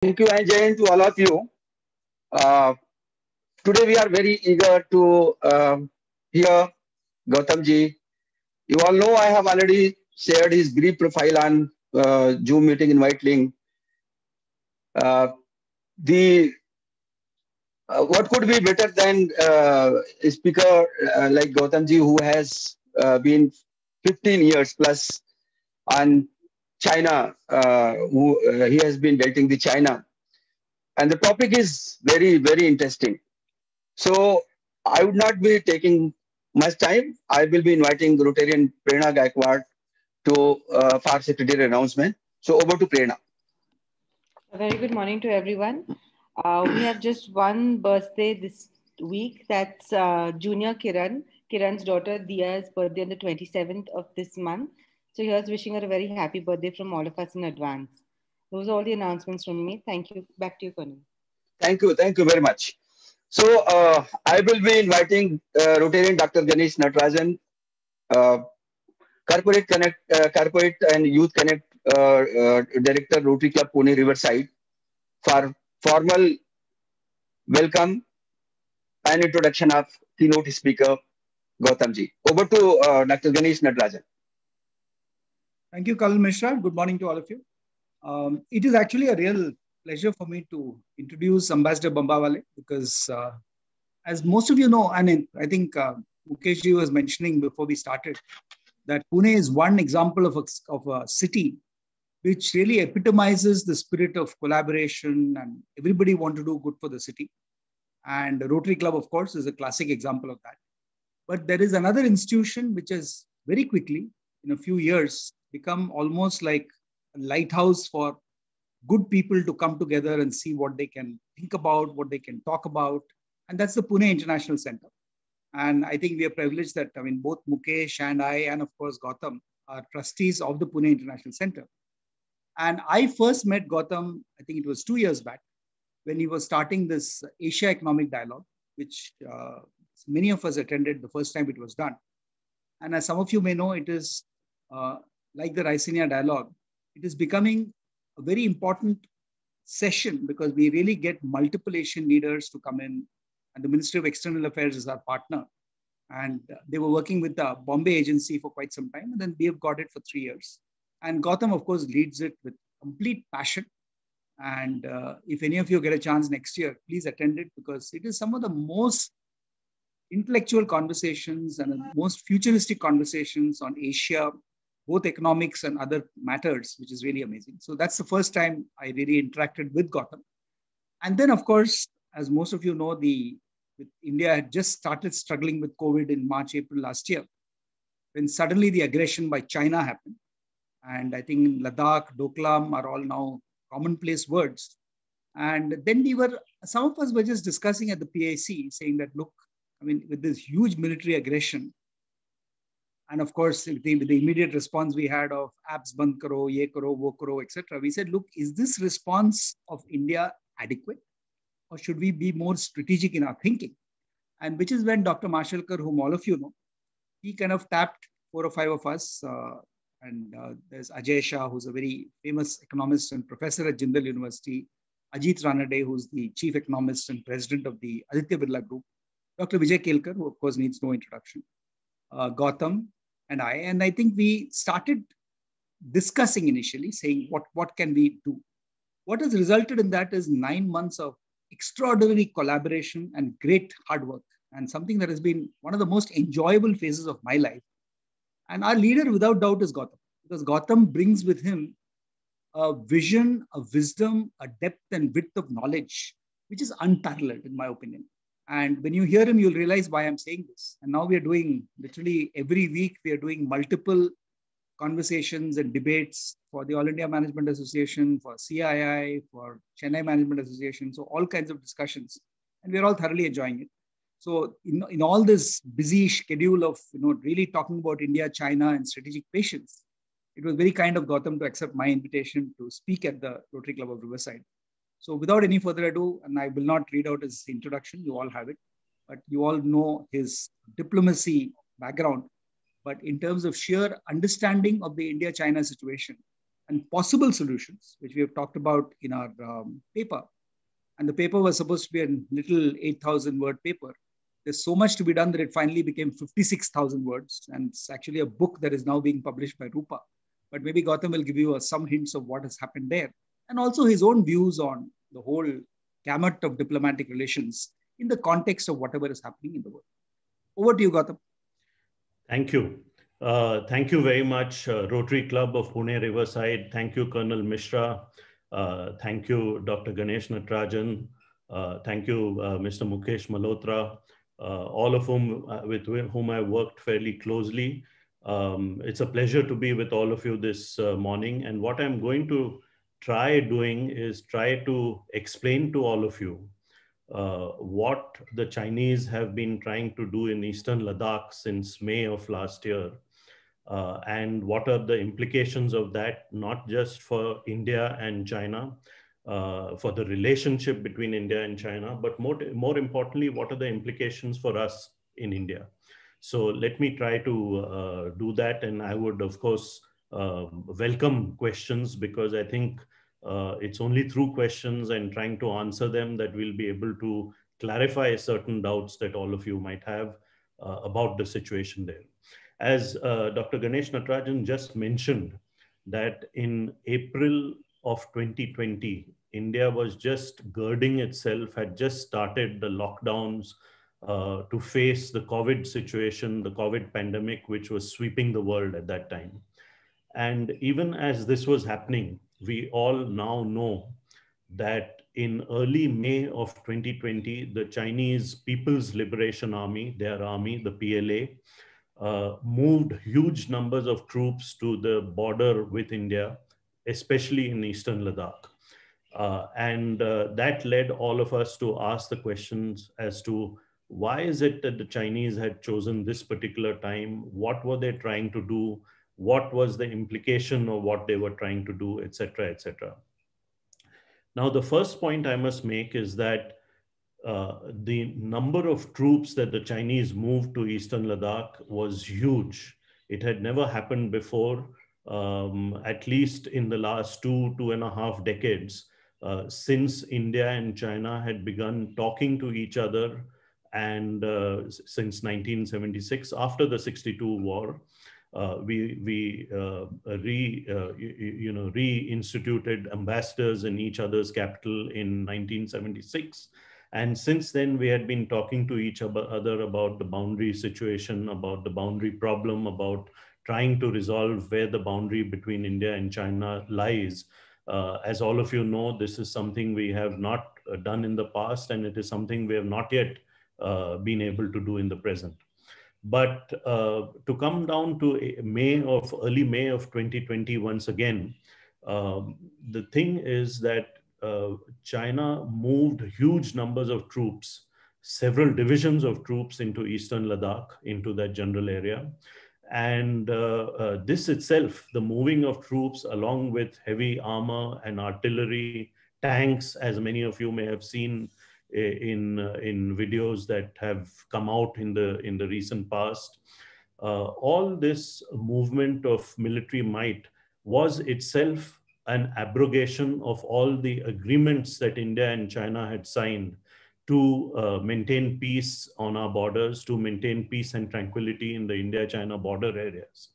Thank you, and Jain, to all of you. Uh, Today we are very eager to hear Gautam ji. You all know I have already shared his brief profile on Zoom meeting invite link. Uh, the What could be better than a speaker like Gautam ji, who has been 15 years plus on China, he has been dating the China, and the topic is very, very interesting. So I would not be taking much time. I will be inviting Rotarian Prerna Gaikwad to for secretary announcement. So over to Prerna. A very good morning to everyone. We have just one birthday this week. That's Junior Kiran. Kiran's daughter Dia's birthday on the 27th of this month. So here's wishing her a very happy birthday from all of us in advance. Those are all the announcements from me. Thank you. Back to you, Connie. Thank you very much. So I will be inviting Rotarian Dr. Ganesh Natarajan, uh, Corporate and Youth Connect Director, Rotary Club Pune Riverside, for formal welcome and introduction of keynote speaker Gautam ji. Over to Dr. Ganesh Natarajan. Thank you, Kalal Mishra. Good morning to all of you. It is actually a real pleasure for me to introduce Ambassador Bambawale because, as most of you know, and I think Mukesh ji was mentioning before we started, that Pune is one example of a city which really epitomizes the spirit of collaboration and everybody want to do good for the city. And the Rotary Club, of course, is a classic example of that. But there is another institution which has very quickly, in a few years, become almost like a lighthouse for good people to come together and see what they can think about, what they can talk about. And that's the Pune International Center. And I think we are privileged that, both Mukesh and I, and of course, Gautam, are trustees of the Pune International Center. And I first met Gautam, I think it was 2 years back, when he was starting this Asia Economic Dialogue, which many of us attended the first time it was done. And as some of you may know, it is like the Raisina Dialogue. It is becoming a very important session because we really get multiple Asian leaders to come in, and the Ministry of External Affairs is our partner. And they were working with the Bombay agency for quite some time, and then we have got it for 3 years. And Gautam, of course, leads it with complete passion. And if any of you get a chance next year, please attend it because it is some of the most intellectual conversations and the most futuristic conversations on Asia, both economics and other matters, which is really amazing. So that's the first time I really interacted with Gautam. And then, of course, as most of you know, India had just started struggling with COVID in March, April last year, when suddenly the aggression by China happened. And I think Ladakh, Doklam are all now commonplace words. And then some of us were just discussing at the PIC, saying that, look, with this huge military aggression, and of course, the immediate response we had of apps band karo, ye karo, wo karo, etc. We said, look, is this response of India adequate? Or should we be more strategic in our thinking? And which is when Dr. Mashalkar, whom all of you know, he kind of tapped 4 or 5 of us. There's Ajay Shah, who's a very famous economist and professor at Jindal University. Ajit Ranade, who's the chief economist and president of the Aditya Birla Group. Dr. Vijay Kelkar, who of course needs no introduction. Gautam and I. And I think we started discussing initially, saying what can we do? What has resulted in that is 9 months of extraordinary collaboration and great hard work, and something that has been one of the most enjoyable phases of my life. And our leader, without doubt, is Gautam, because Gautam brings with him a vision, a wisdom, a depth and width of knowledge, which is unparalleled, in my opinion. And when you hear him, you'll realize why I'm saying this. And now we are doing, literally every week, we are doing multiple conversations and debates for the All India Management Association, for CII, for Chennai Management Association. So all kinds of discussions. And we're all thoroughly enjoying it. So in all this busy schedule of really talking about India, China, and strategic patience, it was very kind of Gautam to accept my invitation to speak at the Rotary Club of Riverside. So without any further ado, and I will not read out his introduction, you all have it, but you all know his diplomacy background. But in terms of sheer understanding of the India-China situation, and possible solutions, which we have talked about in our paper. And the paper was supposed to be a little 8,000 word paper. There's so much to be done that it finally became 56,000 words. And it's actually a book that is now being published by Rupa. But maybe Gautam will give you some hints of what has happened there. And also his own views on the whole gamut of diplomatic relations in the context of whatever is happening in the world. Over to you, Gautam. Thank you. Thank you very much, Rotary Club of Pune Riverside. Thank you, Colonel Mishra. Thank you, Dr. Ganesh Natarajan. Thank you, Mr. Mukesh Malhotra, all of whom with whom I worked fairly closely. It's a pleasure to be with all of you this morning. And what I'm going to try doing is try to explain to all of you what the Chinese have been trying to do in Eastern Ladakh since May of last year. And what are the implications of that, not just for India and China, for the relationship between India and China, but more importantly, what are the implications for us in India? So let me try to do that. And I would, of course, welcome questions, because I think it's only through questions and trying to answer them that we'll be able to clarify certain doubts that all of you might have about the situation there. As Dr. Ganesh Natarajan just mentioned, that in April of 2020, India was just girding itself, had just started the lockdowns to face the COVID situation, the COVID pandemic, which was sweeping the world at that time. And even as this was happening, we all now know that in early May of 2020, the Chinese People's Liberation Army, their army, the PLA, moved huge numbers of troops to the border with India, especially in Eastern Ladakh. That led all of us to ask the questions as to why is it that the Chinese had chosen this particular time? What were they trying to do? What was the implication of what they were trying to do, etc., etc. Now, the first point I must make is that the number of troops that the Chinese moved to Eastern Ladakh was huge. It had never happened before, at least in the last 2.5 decades, since India and China had begun talking to each other, and since 1976, after the 62 war. We reinstituted ambassadors in each other's capital in 1976. And since then, we had been talking to each other about the boundary situation, about the boundary problem, about trying to resolve where the boundary between India and China lies. As all of you know, this is something we have not done in the past, and it is something we have not yet been able to do in the present. But to come down to early May of 2020, once again, the thing is that China moved huge numbers of troops, several divisions of troops into Eastern Ladakh, into that general area. And this itself, the moving of troops along with heavy armor and artillery, tanks, as many of you may have seen in videos that have come out in the recent past, all this movement of military might was itself an abrogation of all the agreements that India and China had signed to maintain peace on our borders, to maintain peace and tranquility in the India-China border areas.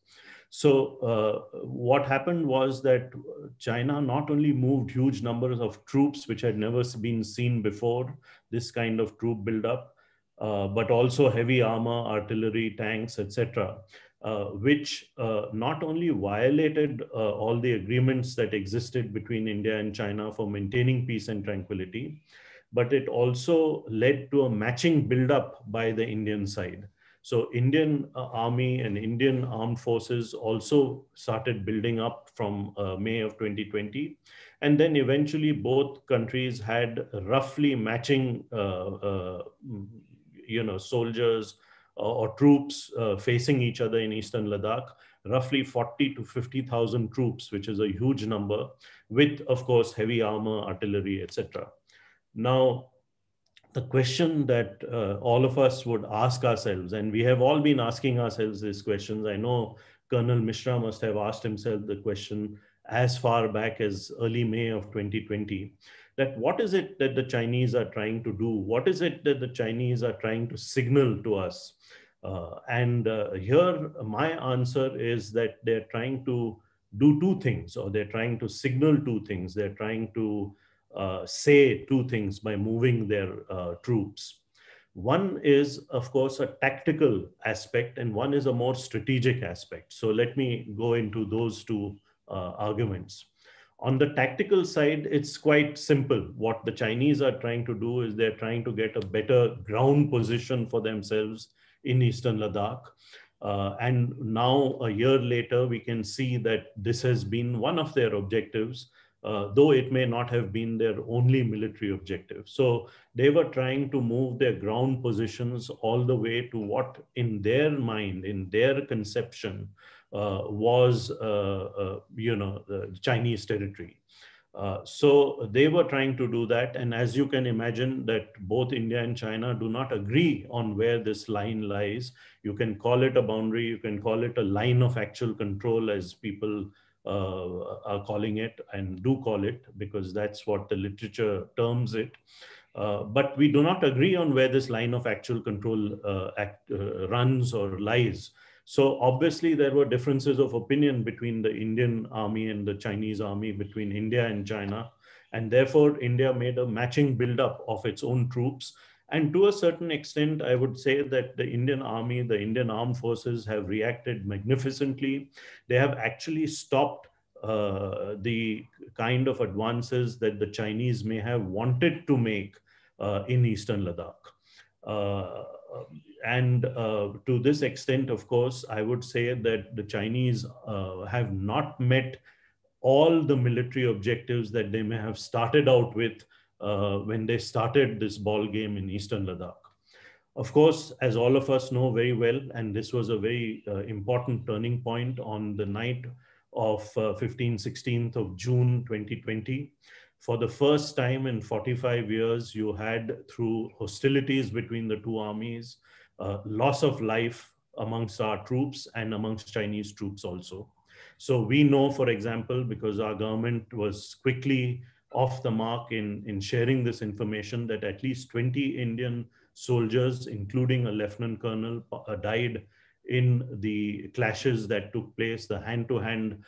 So what happened was that China not only moved huge numbers of troops, which had never been seen before, this kind of troop buildup, but also heavy armor, artillery, tanks, etc., which not only violated all the agreements that existed between India and China for maintaining peace and tranquility, but it also led to a matching buildup by the Indian side. So Indian Army and Indian Armed Forces also started building up from May of 2020. And then eventually both countries had roughly matching soldiers or troops facing each other in Eastern Ladakh, roughly 40 to 50,000 troops, which is a huge number, with, of course, heavy armor, artillery, etc. Now, the question that all of us would ask ourselves, and we have all been asking ourselves these questions. I know Colonel Mishra must have asked himself the question as far back as early May of 2020, that what is it that the Chinese are trying to do? What is it that the Chinese are trying to signal to us? Here, my answer is that they're trying to do two things, or they're trying to signal two things. They're trying to say two things by moving their troops. One is, of course, a tactical aspect, and one is a more strategic aspect. So let me go into those two arguments. On the tactical side, it's quite simple. What the Chinese are trying to do is they're trying to get a better ground position for themselves in Eastern Ladakh. And now, a year later, we can see that this has been one of their objectives, though it may not have been their only military objective. So they were trying to move their ground positions all the way to what, in their mind, in their conception, was the Chinese territory. So they were trying to do that. And as you can imagine, that both India and China do not agree on where this line lies. You can call it a boundary, you can call it a line of actual control, as people are calling it, and do call it, because that's what the literature terms it. But we do not agree on where this line of actual control runs or lies. So obviously there were differences of opinion between the Indian army and the Chinese army, between India and China. And therefore India made a matching buildup of its own troops. And to a certain extent, I would say that the Indian army, the Indian armed forces have reacted magnificently. They have actually stopped the kind of advances that the Chinese may have wanted to make in Eastern Ladakh. To this extent, of course, I would say that the Chinese have not met all the military objectives that they may have started out with when they started this ball game in Eastern Ladakh. Of course, as all of us know very well, and this was a very important turning point on the night of 16th of June 2020. For the first time in 45 years, you had, through hostilities between the two armies, loss of life amongst our troops and amongst Chinese troops also. So we know, for example, because our government was quickly off the mark in sharing this information, that at least 20 Indian soldiers, including a lieutenant colonel, died in the clashes that took place, the hand-to-hand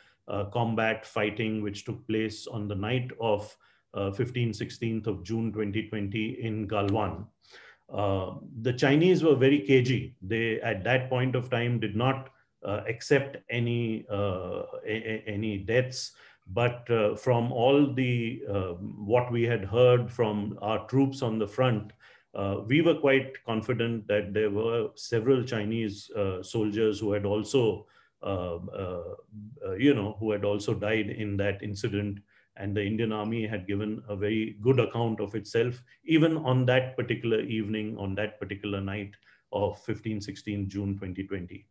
combat fighting which took place on the night of 16th of June 2020 in Galwan. The Chinese were very cagey. They, at that point of time, did not accept any deaths. But from all the what we had heard from our troops on the front, we were quite confident that there were several Chinese soldiers who had also, who had also died in that incident. And the Indian Army had given a very good account of itself, even on that particular evening, on that particular night of 16 June 2020.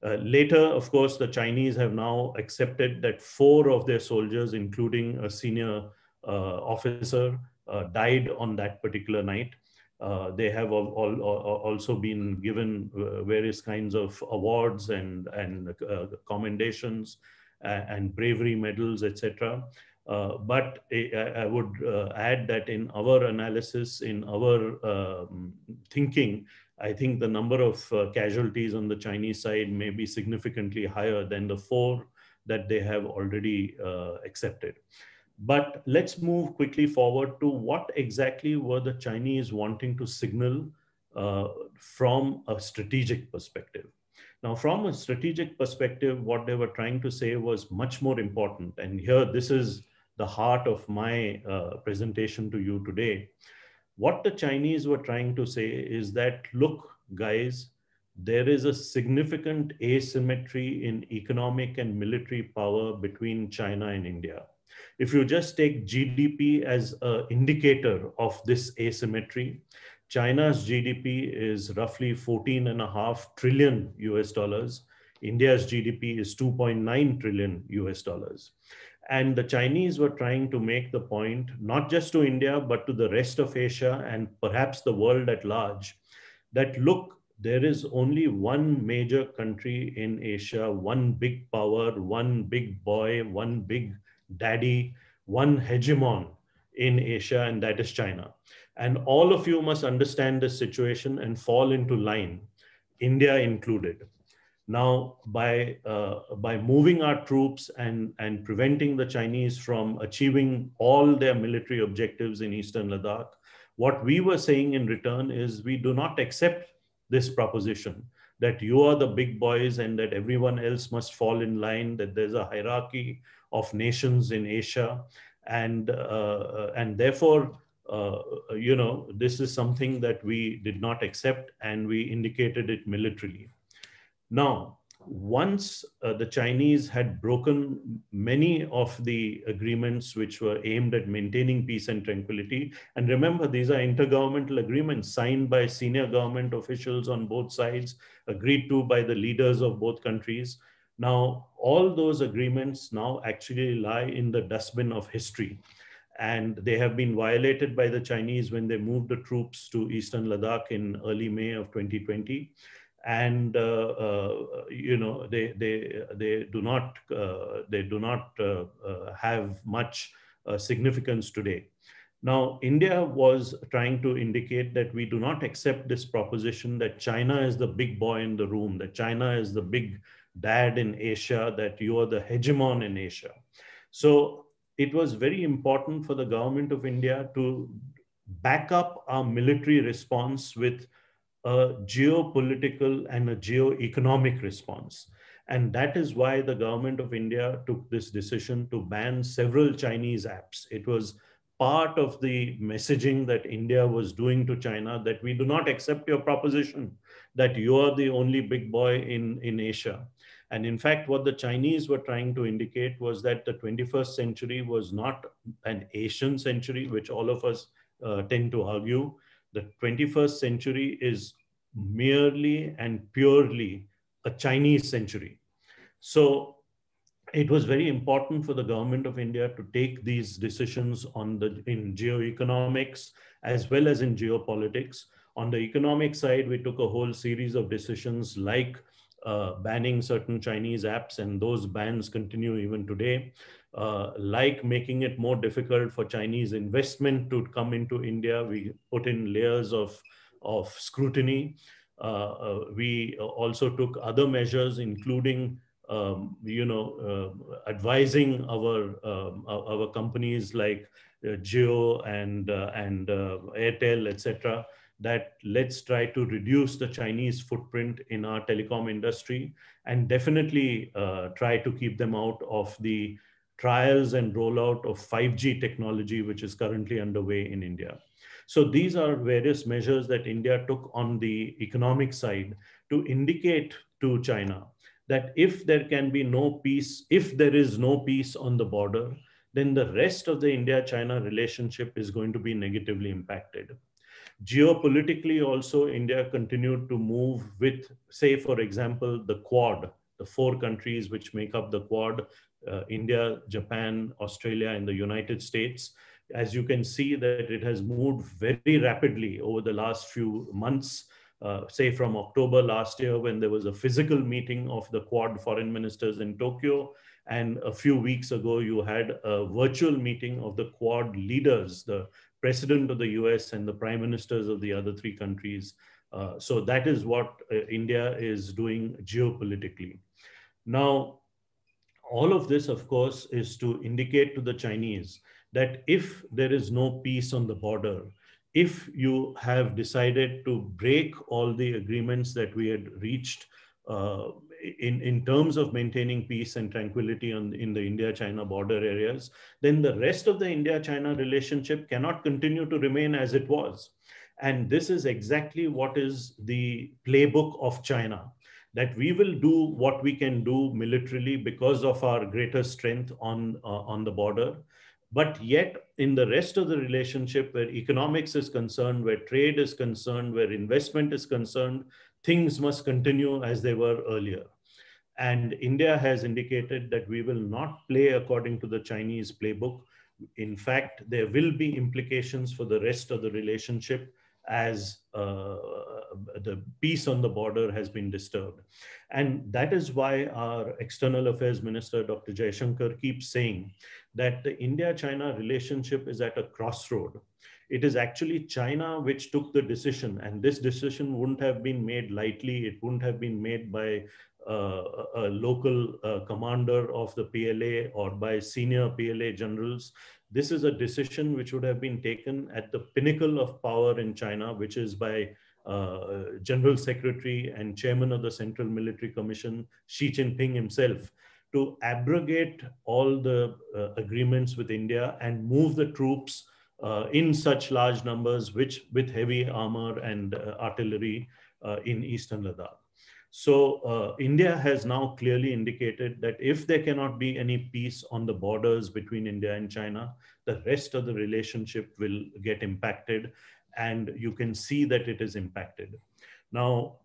Later, of course, the Chinese have now accepted that 4 of their soldiers, including a senior officer, died on that particular night. They have also been given various kinds of awards and commendations and bravery medals, etc. But I would add that in our analysis, in our thinking, I think the number of casualties on the Chinese side may be significantly higher than the 4 that they have already accepted. But let's move quickly forward to what exactly were the Chinese wanting to signal from a strategic perspective. Now, from a strategic perspective, what they were trying to say was much more important. And here, this is the heart of my presentation to you today. What the Chinese were trying to say is that, look, guys, there is a significant asymmetry in economic and military power between China and India. If you just take GDP as an indicator of this asymmetry, China's GDP is roughly 14.5 trillion US dollars. India's GDP is 2.9 trillion US dollars. And the Chinese were trying to make the point, not just to India, but to the rest of Asia and perhaps the world at large, that look, there is only one major country in Asia, one big power, one big boy, one big daddy, one hegemon in Asia, and that is China. And all of you must understand this situation and fall into line, India included. Now, by moving our troops and preventing the Chinese from achieving all their military objectives in Eastern Ladakh, what we were saying in return is we do not accept this proposition that you are the big boys and that everyone else must fall in line, that there's a hierarchy of nations in Asia. And therefore, this is something that we did not accept, and we indicated it militarily. Now, once the Chinese had broken many of the agreements which were aimed at maintaining peace and tranquility, and remember, these are intergovernmental agreements signed by senior government officials on both sides, agreed to by the leaders of both countries. Now, all those agreements now actually lie in the dustbin of history. And they have been violated by the Chinese when they moved the troops to Eastern Ladakh in early May of 2020. And they do not have much significance today. Now, India was trying to indicate that we do not accept this proposition that China is the big boy in the room, that China is the big dad in Asia, that you are the hegemon in Asia. So it was very important for the government of India to back up our military response with a geopolitical and a geo-economic response. And that is why the government of India took this decision to ban several Chinese apps. It was part of the messaging that India was doing to China, that we do not accept your proposition that you are the only big boy in Asia. And in fact, what the Chinese were trying to indicate was that the 21st century was not an Asian century, which all of us tend to argue. The 21st century is merely and purely a Chinese century. So it was very important for the government of India to take these decisions in geoeconomics as well as in geopolitics. On the economic side, we took a whole series of decisions like banning certain Chinese apps, and those bans continue even today. Like making it more difficult for Chinese investment to come into India, we put in layers of scrutiny. We also took other measures, including advising our companies like Jio and Airtel, etc., that let's try to reduce the Chinese footprint in our telecom industry, and definitely try to keep them out of the trials and rollout of 5G technology, which is currently underway in India. So these are various measures that India took on the economic side to indicate to China that if there can be no peace, if there is no peace on the border, then the rest of the India-China relationship is going to be negatively impacted. Geopolitically also, India continued to move with, say, for example, the Quad, the 4 countries which make up the Quad, India, Japan, Australia, and the United States. As you can see that it has moved very rapidly over the last few months, say from October last year when there was a physical meeting of the Quad foreign ministers in Tokyo. And a few weeks ago, you had a virtual meeting of the Quad leaders, the president of the US and the prime ministers of the other 3 countries. So that is what India is doing geopolitically. Now, all of this, of course, is to indicate to the Chinese that if there is no peace on the border, if you have decided to break all the agreements that we had reached in terms of maintaining peace and tranquility in the India-China border areas, then the rest of the India-China relationship cannot continue to remain as it was. And this is exactly what is the playbook of China, that we will do what we can do militarily because of our greater strength on the border. But yet in the rest of the relationship, where economics is concerned, where trade is concerned, where investment is concerned, things must continue as they were earlier. And India has indicated that we will not play according to the Chinese playbook. In fact, there will be implications for the rest of the relationship as the peace on the border has been disturbed. And that is why our External Affairs Minister, Dr. Jaishankar, keeps saying that the India-China relationship is at a crossroad. It is actually China which took the decision, and this decision wouldn't have been made lightly. It wouldn't have been made by a local commander of the PLA or by senior PLA generals. This is a decision which would have been taken at the pinnacle of power in China, which is by General Secretary and Chairman of the Central Military Commission, Xi Jinping himself, to abrogate all the agreements with India and move the troops in such large numbers, with heavy armor and artillery in eastern Ladakh. So India has now clearly indicated that if there cannot be any peace on the borders between India and China, the rest of the relationship will get impacted, and you can see that it is impacted. Now,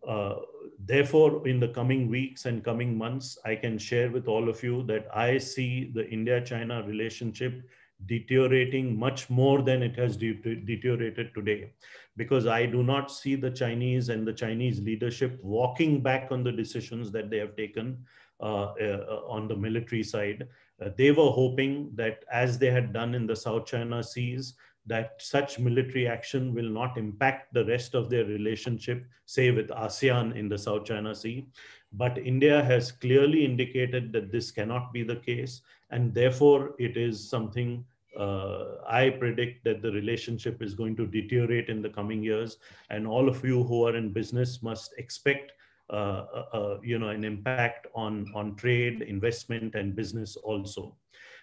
therefore, in the coming weeks and coming months, I can share with all of you that I see the India-China relationship deteriorating much more than it has deteriorated today, because I do not see the Chinese and the Chinese leadership walking back on the decisions that they have taken on the military side. They were hoping that, as they had done in the South China Seas, that such military action will not impact the rest of their relationship, say with ASEAN in the South China Sea. But India has clearly indicated that this cannot be the case, and therefore it is something I predict that the relationship is going to deteriorate in the coming years, and all of you who are in business must expect an impact on trade, investment, and business also.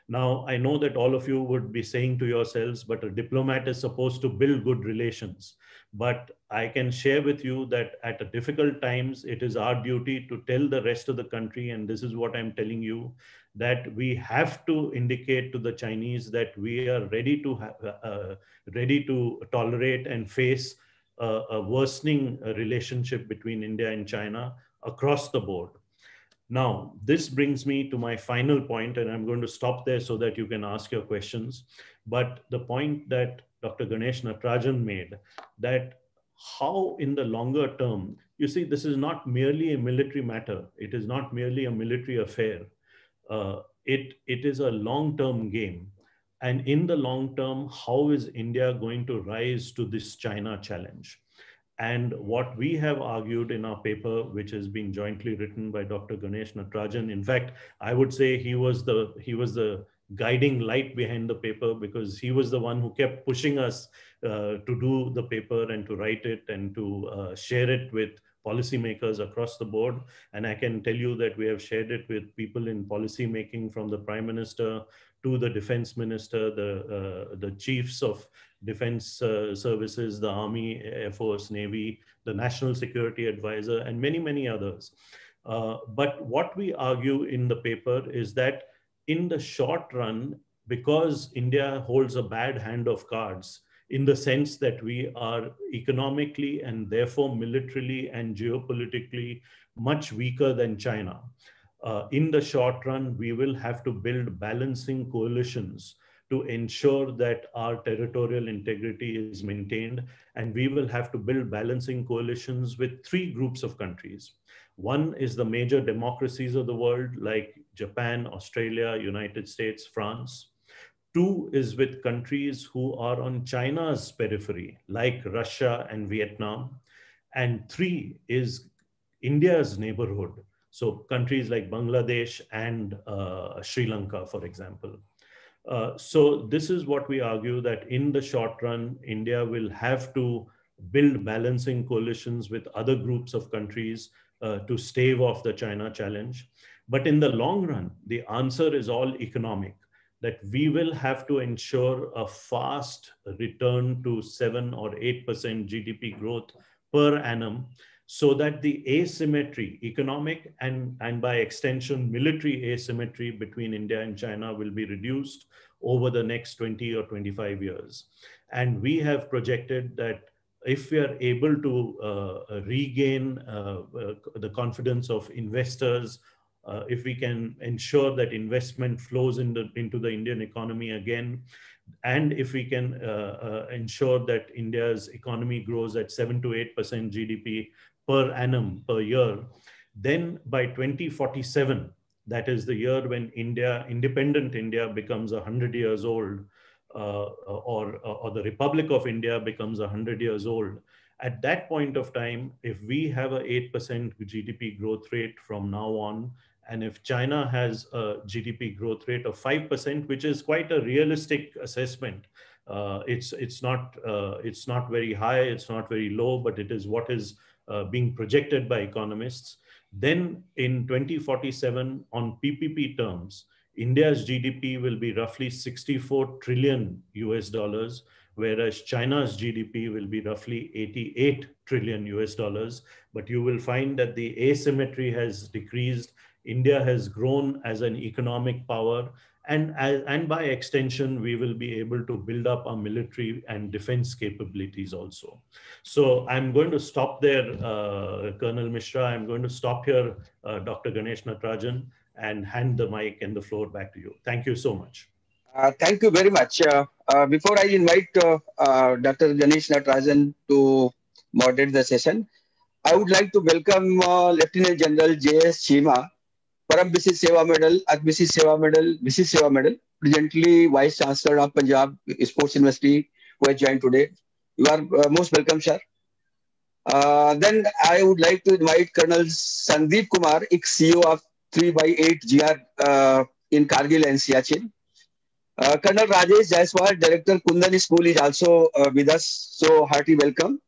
Now, I know that all of you would be saying to yourselves, but a diplomat is supposed to build good relations. But I can share with you that at difficult times, it is our duty to tell the rest of the country, and this is what I'm telling you, that we have to indicate to the Chinese that we are ready to tolerate and face a worsening relationship between India and China across the board. Now, this brings me to my final point, and I'm going to stop there so that you can ask your questions. But the point that Dr. Ganesh Natarajan made, that how in the longer term, you see, this is not merely a military matter. It is not merely a military affair. It is a long-term game. And in the long term, how is India going to rise to this China challenge? And what we have argued in our paper, which has been jointly written by Dr. Ganesh Natarajan, in fact, I would say he was the guiding light behind the paper, because he was the one who kept pushing us to do the paper and to write it and to share it with policymakers across the board. And I can tell you that we have shared it with people in policy making, from the Prime Minister to the Defense Minister, the chiefs of defense services, the Army, Air Force, Navy, the National Security Advisor, and many, many others. But what we argue in the paper is that in the short run, because India holds a bad hand of cards, in the sense that we are economically and therefore militarily and geopolitically much weaker than China, in the short run, we will have to build balancing coalitions to ensure that our territorial integrity is maintained. And we will have to build balancing coalitions with three groups of countries. One is the major democracies of the world, like Japan, Australia, United States, France. Two is with countries who are on China's periphery, like Russia and Vietnam. And three is India's neighborhood. So countries like Bangladesh and Sri Lanka, for example. So this is what we argue, that in the short run, India will have to build balancing coalitions with other groups of countries to stave off the China challenge. But in the long run, the answer is all economic, that we will have to ensure a fast return to 7 or 8% GDP growth per annum, so that the asymmetry, economic and by extension military asymmetry between India and China will be reduced over the next 20 or 25 years. And we have projected that if we are able to regain the confidence of investors, if we can ensure that investment flows into the Indian economy again, And if we can ensure that India's economy grows at 7 to 8% GDP per annum per year, then by 2047, that is the year when independent India becomes 100 years old, or the Republic of India becomes 100 years old. At that point of time, if we have a 8% GDP growth rate from now on, and if China has a GDP growth rate of 5%, which is quite a realistic assessment, it's not very high, it's not very low, but it is what is being projected by economists. Then in 2047, on PPP terms, India's GDP will be roughly 64 trillion US dollars, whereas China's GDP will be roughly 88 trillion US dollars. But you will find that the asymmetry has decreased. India has grown as an economic power, and by extension, we will be able to build up our military and defense capabilities also. So I'm going to stop there, Colonel Mishra. I'm going to stop here, Dr. Ganesh Natarajan, and hand the mic and the floor back to you. Thank you so much. Thank you very much. Before I invite Dr. Ganesh Natarajan to moderate the session, I would like to welcome Lieutenant General J.S. Chima, Param Visit Seva Medal, Advisit Seva Medal, Visit Seva Medal, presently Vice Chancellor of Punjab Sports University, who has joined today. You are most welcome, sir. Then I would like to invite Colonel Sandeep Kumar, ex-CEO of 3x8 GR in Kargil and Siachen. Colonel Rajesh Jaiswal, Director Kundani School, is also with us, so hearty welcome.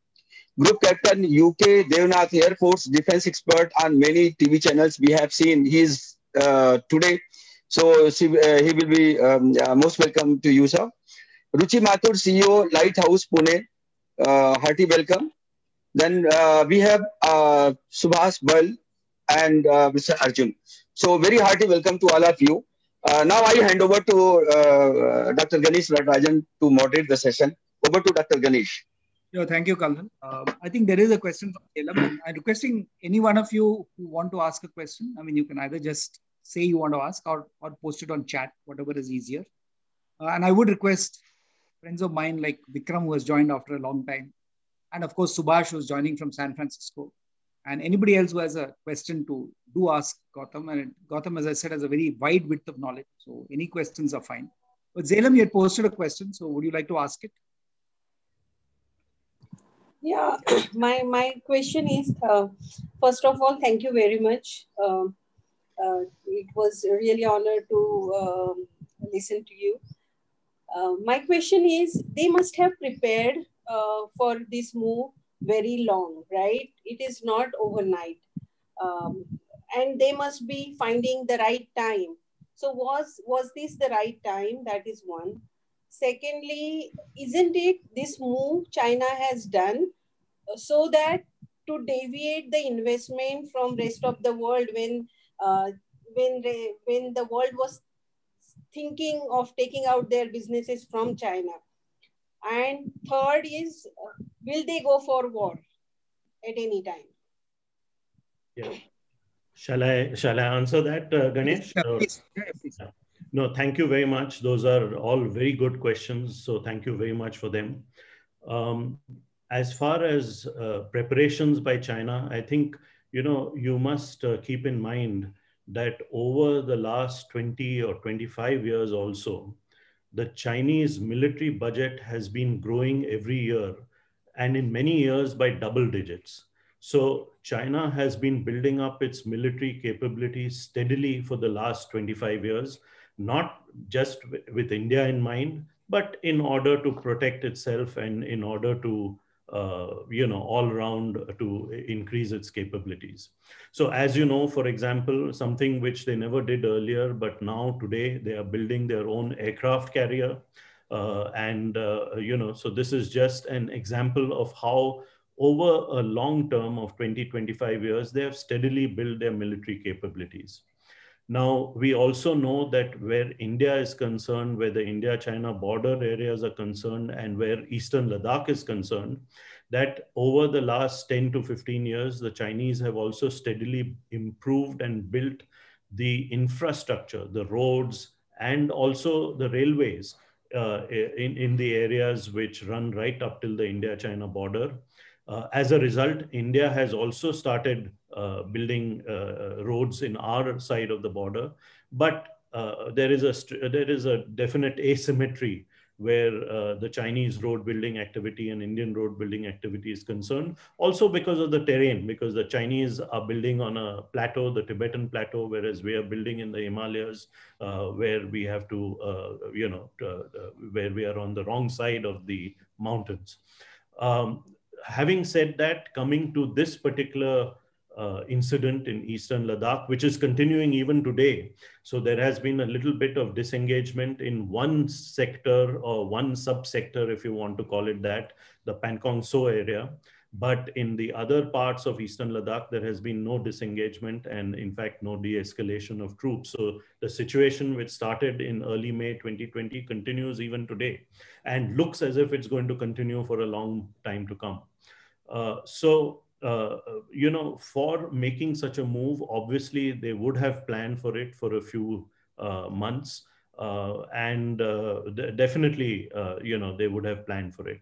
Group Captain UK Devnath, Air Force defense expert on many TV channels we have seen. He is today, so he will be most welcome to you, sir. Ruchi Mathur, CEO Lighthouse Pune, hearty welcome. Then we have Subhas Bal and Mr. Arjun. So very hearty welcome to all of you. Now I hand over to Dr. Ganesh Natarajan to moderate the session. Over to Dr. Ganesh. Yeah, thank you, Colonel. I think there is a question from Elam, and I'm requesting any one of you who want to ask a question. I mean, you can either just say you want to ask or post it on chat, whatever is easier. And I would request friends of mine like Vikram, who has joined after a long time, and of course, Subhash, who is joining from San Francisco, and anybody else who has a question to do ask Gautam. And Gautam, as I said, has a very wide width of knowledge, so any questions are fine. But Zelam, you had posted a question, so would you like to ask it? Yeah, my question is, first of all, thank you very much. It was really an honor to listen to you. My question is, they must have prepared for this move very long, right? It is not overnight. And they must be finding the right time. So was this the right time? That is one. Secondly, isn't it this move China has done so that to deviate the investment from rest of the world when the world was thinking of taking out their businesses from China? And third is, will they go for war at any time? Yeah. Shall I answer that, Ganesh? Yeah, please. Yeah, please. No, thank you very much. Those are all very good questions. So thank you very much for them. As far as preparations by China, I think, you must keep in mind that over the last 20 or 25 years also, the Chinese military budget has been growing every year, and in many years by double digits. So China has been building up its military capabilities steadily for the last 25 years, not just with India in mind, but in order to protect itself and in order to, all around to increase its capabilities. So as you know, for example, something which they never did earlier, but now today they are building their own aircraft carrier. So this is just an example of how over a long term of 20, 25 years, they have steadily built their military capabilities. Now, we also know that where India is concerned, where the India-China border areas are concerned, and where Eastern Ladakh is concerned, that over the last 10 to 15 years, the Chinese have also steadily improved and built the infrastructure, the roads, and also the railways in the areas which run right up till the India-China border. As a result, India has also started building roads in our side of the border, but there is a definite asymmetry where the Chinese road building activity and Indian road building activity is concerned. Also because of the terrain, because the Chinese are building on a plateau, the Tibetan plateau, whereas we are building in the Himalayas, where we have to, where we are on the wrong side of the mountains. Having said that, coming to this particular incident in Eastern Ladakh, which is continuing even today. So there has been a little bit of disengagement in one sector or one subsector, if you want to call it that, the Pankong So area. But in the other parts of Eastern Ladakh, there has been no disengagement and in fact, no de-escalation of troops. So the situation which started in early May 2020 continues even today and looks as if it's going to continue for a long time to come. For making such a move, obviously they would have planned for it for a few months. Definitely, they would have planned for it.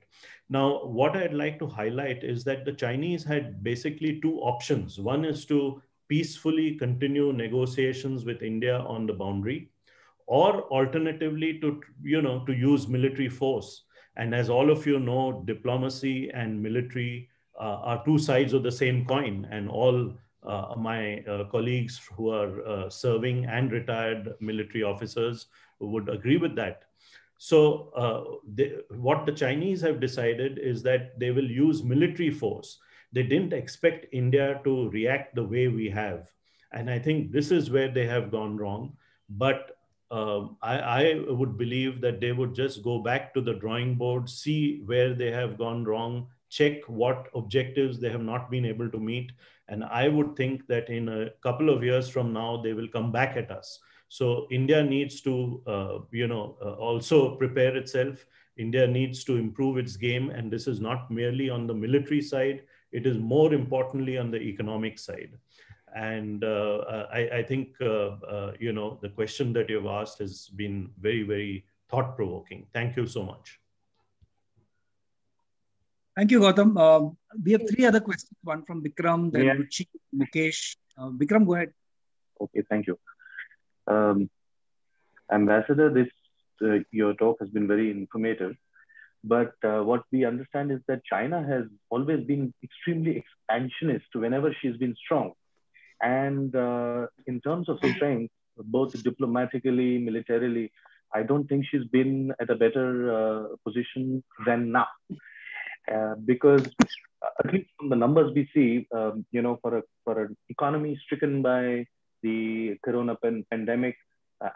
Now, what I'd like to highlight is that the Chinese had basically two options. One is to peacefully continue negotiations with India on the boundary, or alternatively to use military force. And as all of you know, diplomacy and military are two sides of the same coin, and all my colleagues who are serving and retired military officers would agree with that. So what the Chinese have decided is that they will use military force. They didn't expect India to react the way we have. And I think this is where they have gone wrong. But I would believe that they would just go back to the drawing board, see where they have gone wrong, check what objectives they have not been able to meet. And I would think that in a couple of years from now, they will come back at us. So India needs to, also prepare itself. India needs to improve its game. And this is not merely on the military side. It is more importantly on the economic side. And I think, the question that you've asked has been very, very thought-provoking. Thank you so much. Thank you, Gautam. We have three other questions, one from Vikram, then Ruchi, Mukesh. Vikram, go ahead. Okay, thank you. Ambassador, your talk has been very informative. But what we understand is that China has always been extremely expansionist whenever she's been strong. And in terms of strength, both diplomatically, militarily, I don't think she's been at a better position than now. Because at least from the numbers we see, for an economy stricken by the corona pandemic,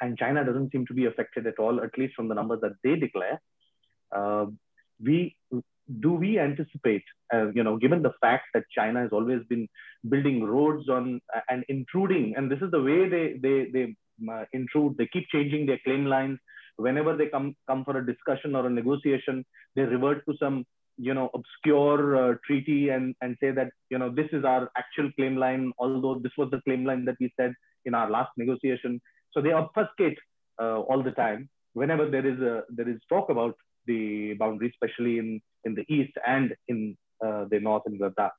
and China doesn't seem to be affected at all, at least from the numbers that they declare. Do we anticipate, given the fact that China has always been building roads on and intruding, and this is the way they intrude, they keep changing their claim lines. Whenever they come for a discussion or a negotiation, they revert to some obscure treaty and say that this is our actual claim line, although this was the claim line that we said in our last negotiation. So they obfuscate all the time whenever there is talk about the boundary, especially in the east and in the north in Ladakh.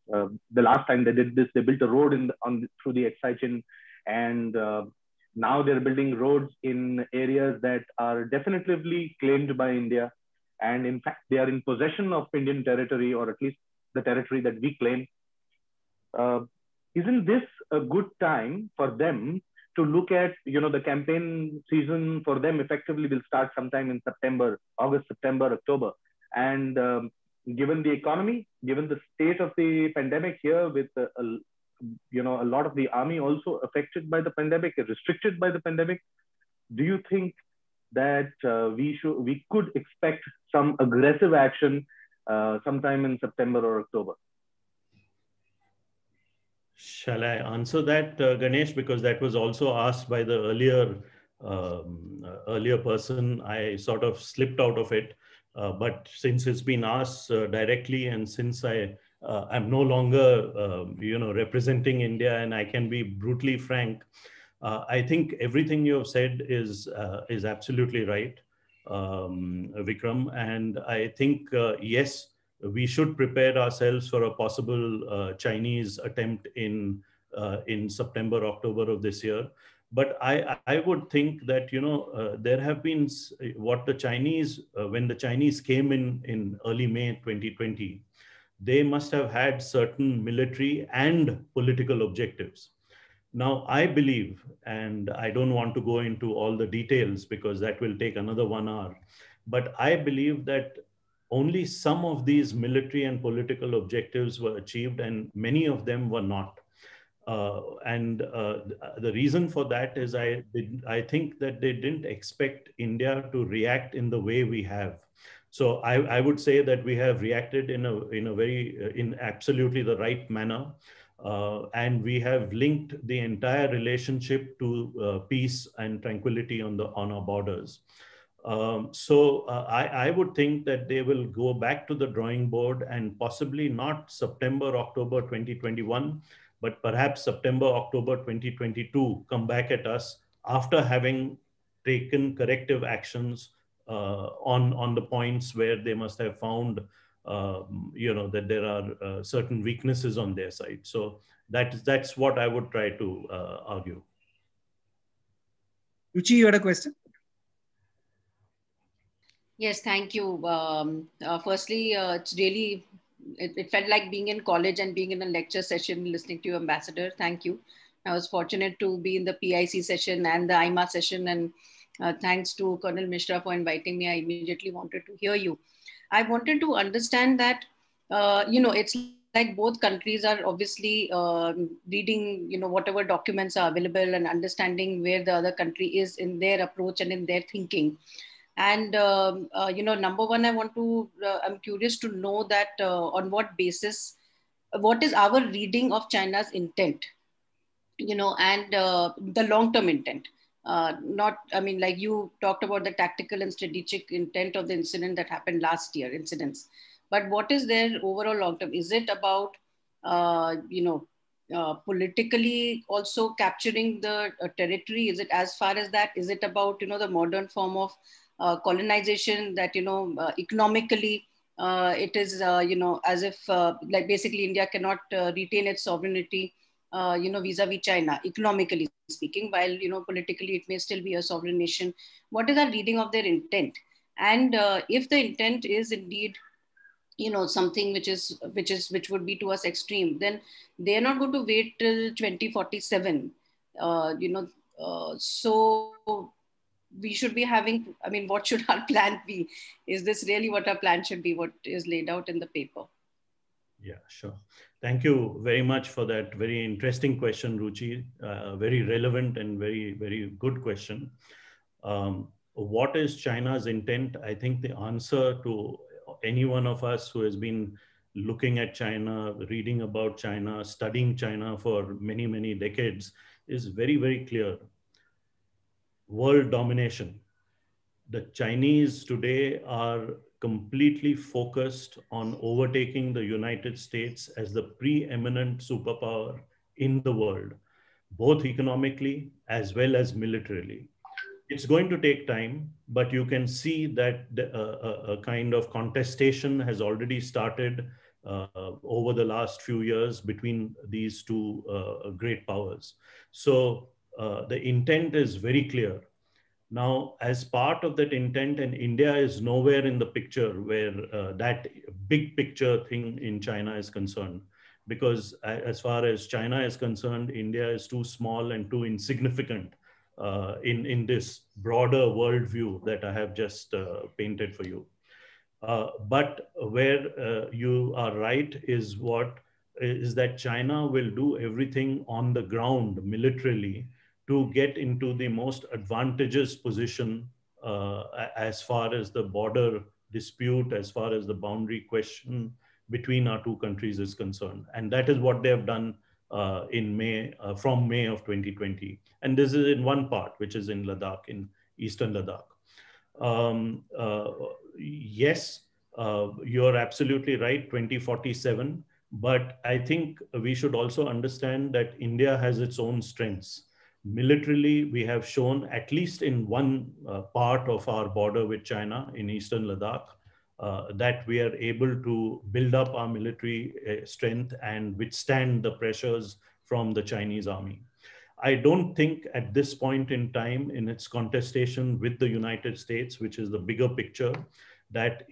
The last time they did this, they built a road through the Exai, and now they're building roads in areas that are definitively claimed by India. And in fact, they are in possession of Indian territory, or at least the territory that we claim. Isn't this a good time for them to look at, the campaign season for them effectively will start sometime in August, September, October. And given the economy, given the state of the pandemic here with, a lot of the army also affected by the pandemic, restricted by the pandemic, do you think that we could expect some aggressive action sometime in September or October? Shall I answer that, Ganesh? Because that was also asked by the earlier person. I sort of slipped out of it. But since it's been asked directly, and since I'm no longer, representing India, and I can be brutally frank, I think everything you have said is absolutely right. Vikram. And I think, yes, we should prepare ourselves for a possible Chinese attempt in September, October of this year. But I would think that, there have been what the Chinese, when the Chinese came in early May 2020, they must have had certain military and political objectives. Now, I believe, and I don't want to go into all the details because that will take another 1 hour, but I believe that only some of these military and political objectives were achieved and many of them were not. The reason for that is I think that they didn't expect India to react in the way we have. So I would say that we have reacted in absolutely the right manner. And we have linked the entire relationship to peace and tranquility on our borders. I would think that they will go back to the drawing board and possibly not September, October 2021, but perhaps September, October 2022 come back at us after having taken corrective actions on the points where they must have found that there are certain weaknesses on their side. So that's what I would try to argue. Ruchi, you had a question? Yes, thank you. Firstly, it's really, it felt like being in college and being in a lecture session, listening to you, Ambassador. Thank you. I was fortunate to be in the PIC session and the IMA session, and thanks to Colonel Mishra for inviting me. I immediately wanted to hear you. I wanted to understand that, it's like both countries are obviously reading, whatever documents are available and understanding where the other country is in their approach and in their thinking. And, number one, I'm curious to know that on what basis, what is our reading of China's intent, and the long-term intent. Like you talked about the tactical and strategic intent of the incident that happened last year, incidents. But what is their overall long-term? Is it about, politically also capturing the territory? Is it as far as that? Is it about, the modern form of colonization that, economically, it is, as if like basically India cannot retain its sovereignty, vis-a-vis China, economically speaking, while, politically it may still be a sovereign nation. What is our reading of their intent? And if the intent is indeed, something which would be to us extreme, then they are not going to wait till 2047. So we should be having, what should our plan be? Is this really what our plan should be, what is laid out in the paper? Yeah, sure. Thank you very much for that very interesting question, Ruchi. Very relevant and very, very good question. What is China's intent? I think the answer to any one of us who has been looking at China, reading about China, studying China for many, many decades is very, very clear. World domination. The Chinese today are completely focused on overtaking the United States as the preeminent superpower in the world, both economically as well as militarily. It's going to take time, but you can see that a kind of contestation has already started over the last few years between these two great powers. So the intent is very clear. Now, as part of that intent, and India is nowhere in the picture where that big picture thing in China is concerned, because as far as China is concerned, India is too small and too insignificant in this broader worldview that I have just painted for you. But where you are right is that China will do everything on the ground militarily to get into the most advantageous position as far as the border dispute, as far as the boundary question between our two countries is concerned. And that is what they have done in May, from May of 2020. And this is in one part, which is in Ladakh, in Eastern Ladakh. Yes, you're absolutely right, 2047. But I think we should also understand that India has its own strengths. Militarily, we have shown, at least in one part of our border with China in eastern Ladakh, that we are able to build up our military strength and withstand the pressures from the Chinese army. I don't think at this point in time, in its contestation with the United States, which is the bigger picture, that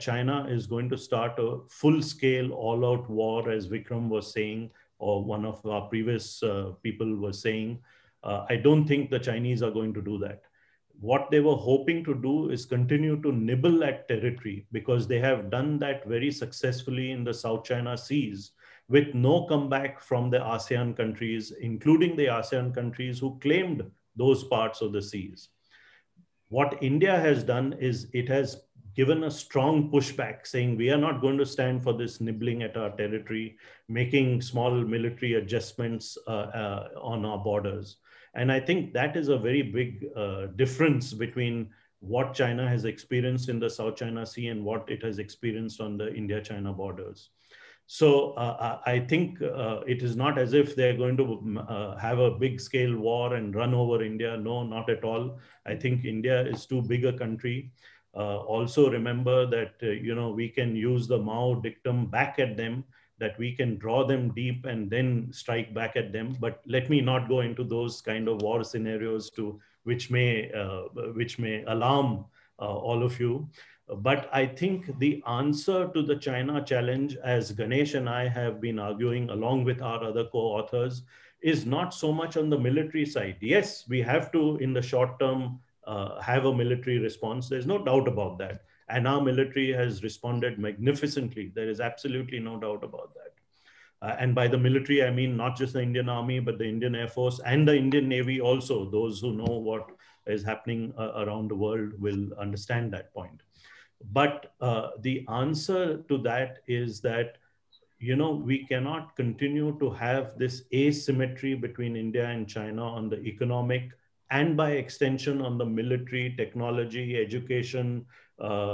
China is going to start a full-scale all-out war, as Vikram was saying, or one of our previous people was saying. I don't think the Chinese are going to do that. What they were hoping to do is continue to nibble at territory, because they have done that very successfully in the South China Seas, with no comeback from the ASEAN countries, including the ASEAN countries who claimed those parts of the seas. What India has done is it has given a strong pushback, saying we are not going to stand for this nibbling at our territory, making small military adjustments on our borders. And I think that is a very big difference between what China has experienced in the South China Sea and what it has experienced on the India-China borders. So I think it is not as if they're going to have a big scale war and run over India. No, not at all. I think India is too big a country. Also remember that, we can use the Mao dictum back at them, that we can draw them deep and then strike back at them. But let me not go into those kind of war scenarios which may alarm all of you. But I think the answer to the China challenge, as Ganesh and I have been arguing along with our other co-authors, is not so much on the military side. Yes, we have to, in the short term, have a military response. There's no doubt about that. And our military has responded magnificently. There is absolutely no doubt about that. And by the military, I mean not just the Indian Army, but the Indian Air Force and the Indian Navy also. Those who know what is happening around the world will understand that point. But the answer to that is that, we cannot continue to have this asymmetry between India and China on the economic and by extension on the military, technology, education,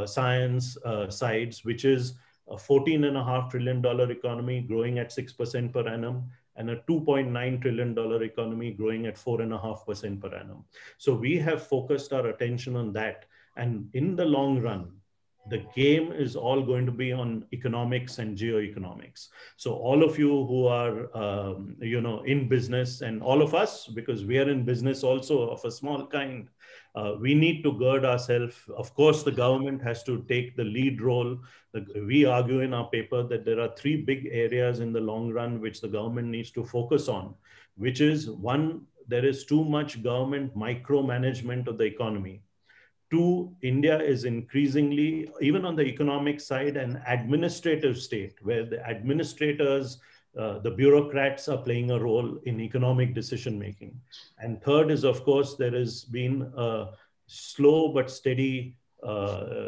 science sides, which is a $14.5 trillion economy growing at 6% per annum, and a $2.9 trillion economy growing at 4.5% per annum. So we have focused our attention on that. And in the long run, the game is all going to be on economics and geoeconomics. So all of you who are, in business, and all of us, because we are in business also of a small kind, we need to gird ourselves. Of course, the government has to take the lead role. We argue in our paper that there are three big areas in the long run which the government needs to focus on, which is one, there is too much government micromanagement of the economy. Two, India is increasingly, even on the economic side, an administrative state where the administrators, the bureaucrats are playing a role in economic decision making. And third is, of course, there has been a slow but steady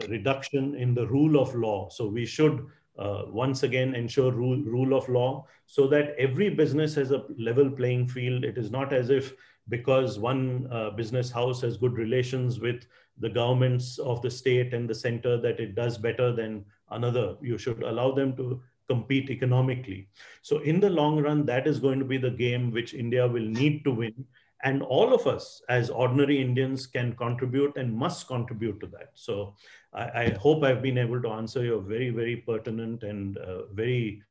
reduction in the rule of law. So we should once again ensure rule of law so that every business has a level playing field. It is not as if because one business house has good relations with the governments of the state and the center that it does better than another. You should allow them to compete economically. So in the long run, that is going to be the game which India will need to win. And all of us as ordinary Indians can contribute and must contribute to that. So I hope I've been able to answer your very, very pertinent and very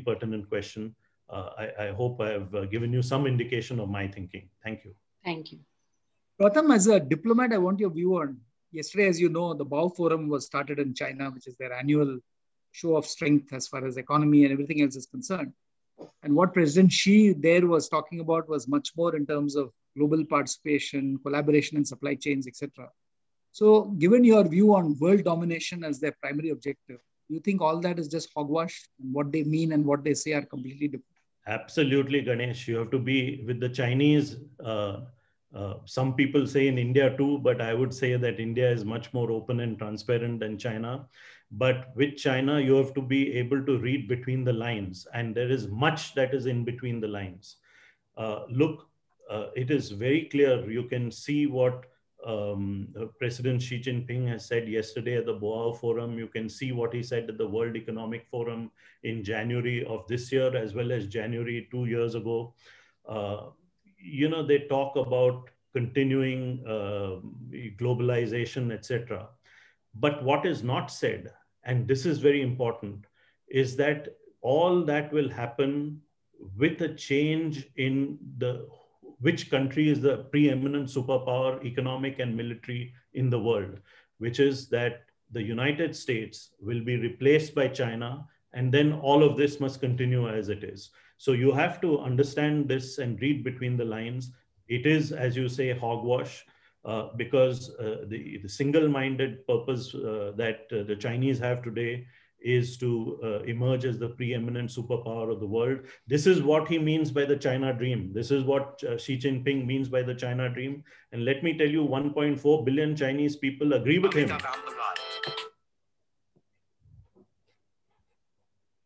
pertinent question. I hope I've given you some indication of my thinking. Thank you. Thank you. Gautam, as a diplomat, I want your view on, yesterday, as you know, the Bao Forum was started in China, which is their annual show of strength as far as economy and everything else is concerned. And what President Xi there was talking about was much more in terms of global participation, collaboration in supply chains, etc. So given your view on world domination as their primary objective, do you think all that is just hogwash, and what they mean and what they say are completely different? Absolutely, Ganesh. You have to be with the Chinese. Some people say in India too, but I would say that India is much more open and transparent than China. But with China, you have to be able to read between the lines. And there is much that is in between the lines. Look, it is very clear. You can see what President Xi Jinping has said yesterday at the Boao Forum. You can see what he said at the World Economic Forum in January of this year, as well as January 2 years ago. they talk about continuing globalization, etc. But what is not said, and this is very important, is that all that will happen with a change in which country is the preeminent superpower, economic and military in the world, which is that the United States will be replaced by China, and then all of this must continue as it is. So you have to understand this and read between the lines. It is, as you say, hogwash, because the single-minded purpose that the Chinese have today is to emerge as the preeminent superpower of the world. This is what he means by the China dream. This is what Xi Jinping means by the China dream. And let me tell you, 1.4 billion Chinese people agree with him.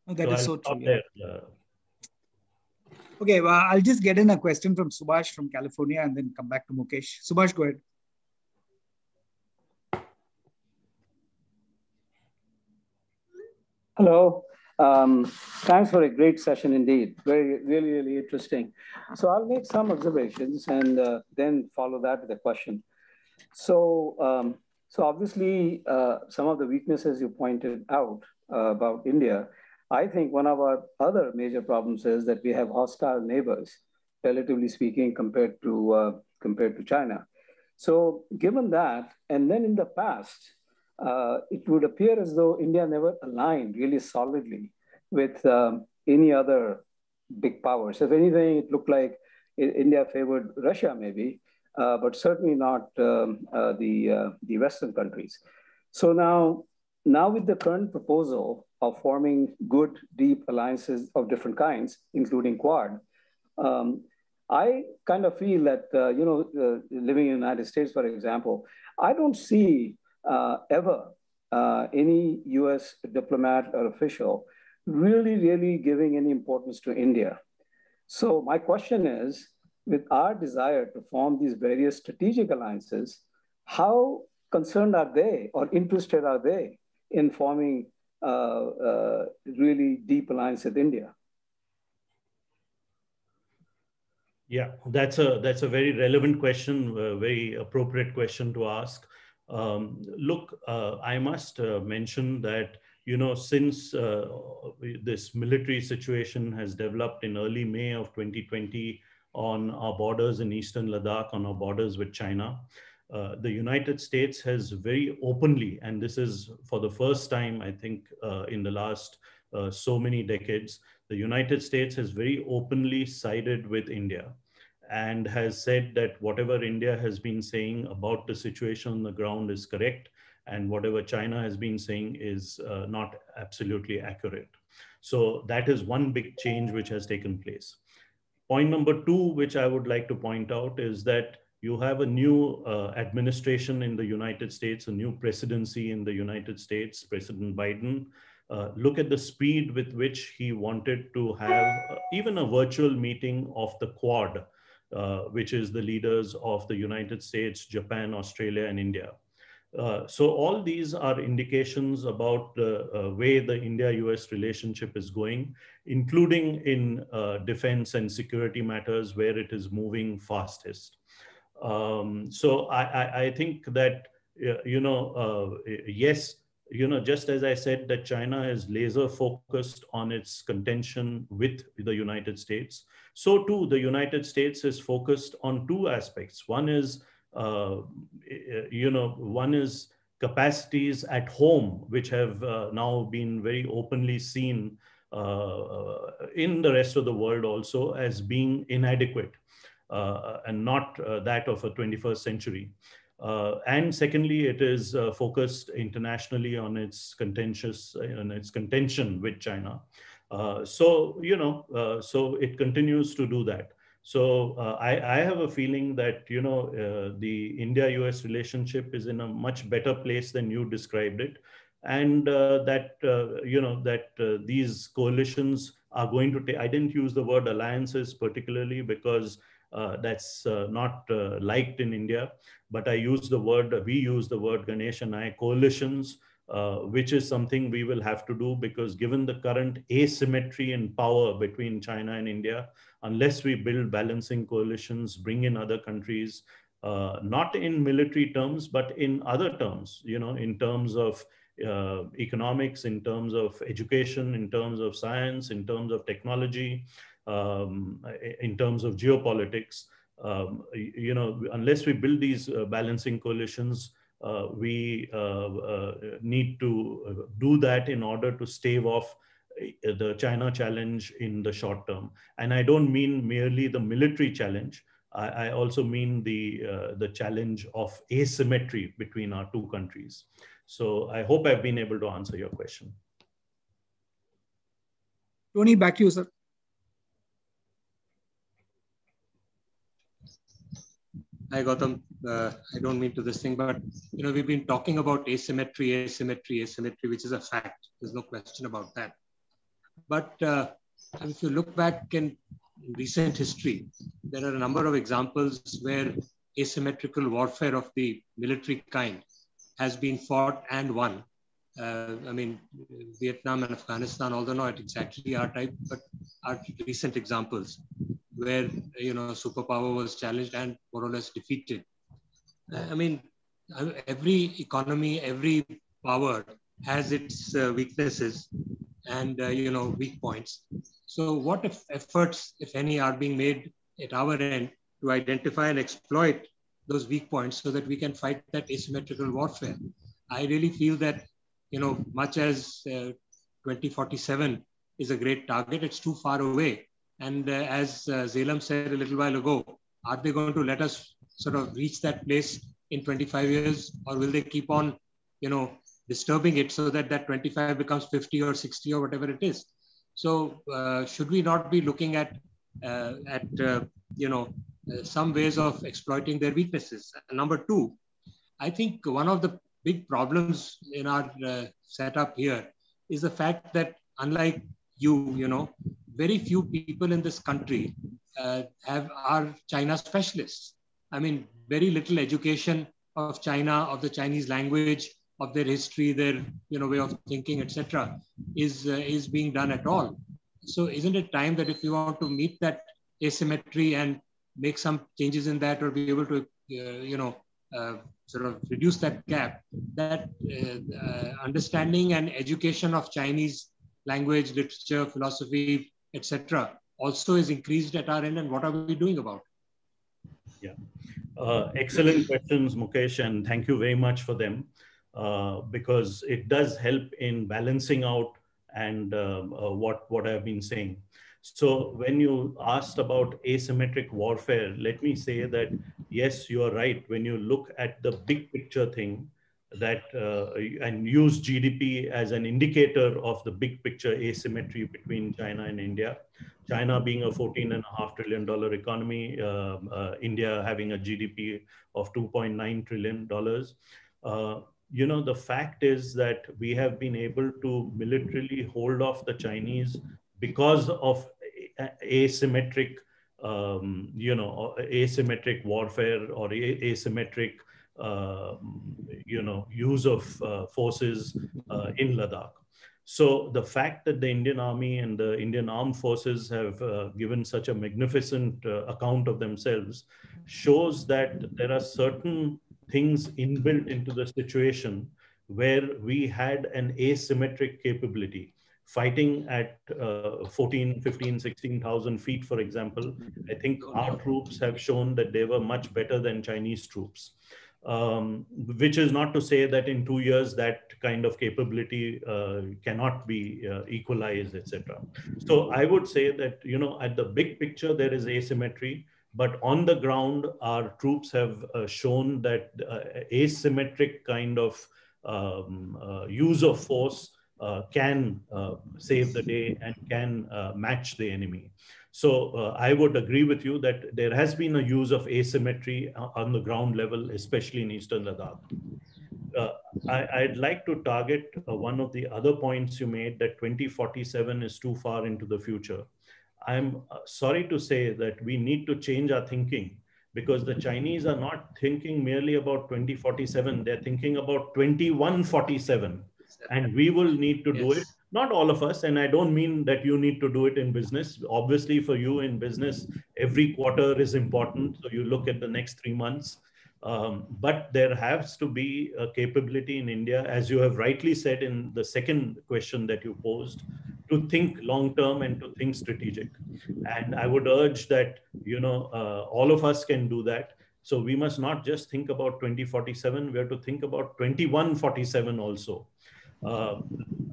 Oh, that is so true. Yeah. Okay, well, I'll just get in a question from Subhash from California and then come back to Mukesh. Subhash, go ahead. Hello. Thanks for a great session indeed. Really interesting. So I'll make some observations and then follow that with a question. So, obviously, some of the weaknesses you pointed out about India, I think one of our other major problems is that we have hostile neighbors, relatively speaking, compared to China. So given that, and then in the past, it would appear as though India never aligned really solidly with any other big powers. If anything, it looked like India favored Russia maybe, but certainly not the Western countries. So now with the current proposal of forming good, deep alliances of different kinds, including Quad, I kind of feel that, living in the United States, for example, I don't see ever any US diplomat or official really giving any importance to India. So my question is, with our desire to form these various strategic alliances, how concerned are they or interested are they in forming really deep alliance with India? Yeah, that's a very relevant question, very appropriate question to ask. Look, I must mention that, since this military situation has developed in early May of 2020 on our borders in Eastern Ladakh, on our borders with China, the United States has very openly, and this is for the first time, I think, in the last so many decades, the United States has very openly sided with India and has said that whatever India has been saying about the situation on the ground is correct, and whatever China has been saying is not absolutely accurate. So that is one big change which has taken place. Point number two, which I would like to point out, is that you have a new administration in the United States, a new presidency in the United States, President Biden. Look at the speed with which he wanted to have even a virtual meeting of the Quad, which is the leaders of the United States, Japan, Australia, and India. So all these are indications about the way the India-US relationship is going, including in defense and security matters where it is moving fastest. So I think that, yes, just as I said that China is laser focused on its contention with the United States, so too the United States is focused on two aspects. One is, one is capacities at home, which have now been very openly seen in the rest of the world also as being inadequate and not that of a 21st century. And secondly, it is focused internationally on its contention with China. So it continues to do that. So I have a feeling that, the India-US relationship is in a much better place than you described it. And that these coalitions are going to take, I didn't use the word alliances particularly because that's not liked in India, but we use the word, Ganesh and I, coalitions which is something we will have to do, because given the current asymmetry in power between China and India, unless we build balancing coalitions, bring in other countries, not in military terms, but in other terms, in terms of economics, in terms of education, in terms of science, in terms of technology, in terms of geopolitics, unless we build these balancing coalitions, we need to do that in order to stave off the China challenge in the short term. And I don't mean merely the military challenge. I also mean the challenge of asymmetry between our two countries. So I hope I've been able to answer your question. Tony, back to you, sir. Hi, Gautam. I don't mean to this thing, but we've been talking about asymmetry, which is a fact. There's no question about that. But if you look back in recent history, there are a number of examples where asymmetrical warfare of the military kind has been fought and won. I mean, Vietnam and Afghanistan, although not exactly our type, but are recent examples where superpower was challenged and more or less defeated. I mean, every economy, every power has its weaknesses and weak points. So what efforts, if any, are being made at our end to identify and exploit those weak points so that we can fight that asymmetrical warfare? I really feel that, much as 2047 is a great target, it's too far away. And as Zelam said a little while ago, are they going to let us sort of reach that place in 25 years, or will they keep on, disturbing it so that that 25 becomes 50 or 60 or whatever it is? So should we not be looking at some ways of exploiting their weaknesses? And number two, I think one of the big problems in our setup here is the fact that, unlike you, very few people in this country are China specialists. I mean, very little education of China, of the Chinese language, of their history, their way of thinking, etc., is being done at all. So isn't it time that if you want to meet that asymmetry and make some changes in that, or be able to sort of reduce that gap, that understanding and education of Chinese language, literature, philosophy, etc., also is increased at our end, and what are we doing about it? Yeah, excellent questions, Mukesh, and thank you very much for them, because it does help in balancing out and what I've been saying. So when you asked about asymmetric warfare, let me say that, yes, you are right. When you look at the big picture thing, that and use GDP as an indicator of the big picture asymmetry between China and India, China being a $14.5 trillion economy, India having a GDP of $2.9 trillion. The fact is that we have been able to militarily hold off the Chinese because of asymmetric, asymmetric warfare or asymmetric, use of forces in Ladakh. So the fact that the Indian Army and the Indian Armed Forces have given such a magnificent account of themselves shows that there are certain things inbuilt into the situation where we had an asymmetric capability. Fighting at 14, 15, 16,000 feet, for example, I think our troops have shown that they were much better than Chinese troops. Which is not to say that in 2 years that kind of capability cannot be equalized, etc. So I would say that, at the big picture, there is asymmetry, but on the ground, our troops have shown that asymmetric kind of use of force can save the day and can match the enemy. So I would agree with you that there has been a use of asymmetry on the ground level, especially in Eastern Ladakh. I'd like to target one of the other points you made, that 2047 is too far into the future. I'm sorry to say that we need to change our thinking, because the Chinese are not thinking merely about 2047, they're thinking about 2147. and we will need to do it. Not all of us, and I don't mean that you need to do it in business. Obviously, for you in business, every quarter is important. So you look at the next 3 months. But there has to be a capability in India, as you have rightly said in the second question that you posed, to think long term and to think strategic. And I would urge that, all of us can do that. So we must not just think about 2047, we have to think about 2147 also.